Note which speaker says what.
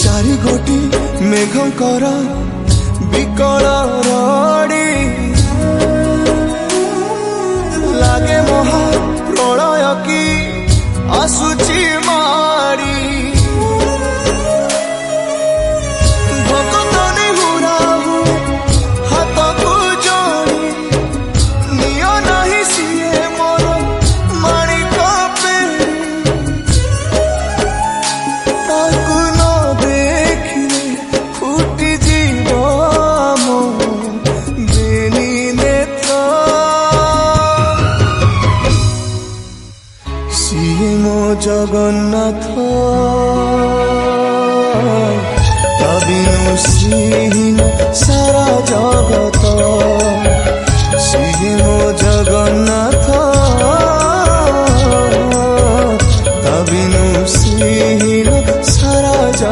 Speaker 1: चारि गोटी मेघंकर विकल रड़ी लागे महा प्रलय की आसुची मारी भक्तनी हुराहु हाथ को जोड़ी नियो नहीं सिए मोर माणिक पेड़ी ताकू न देखिले फुटी जीव मो बेनी नेत्र सिए मो जगन्नाथ तबिनु श्रीहीन सारा जगत।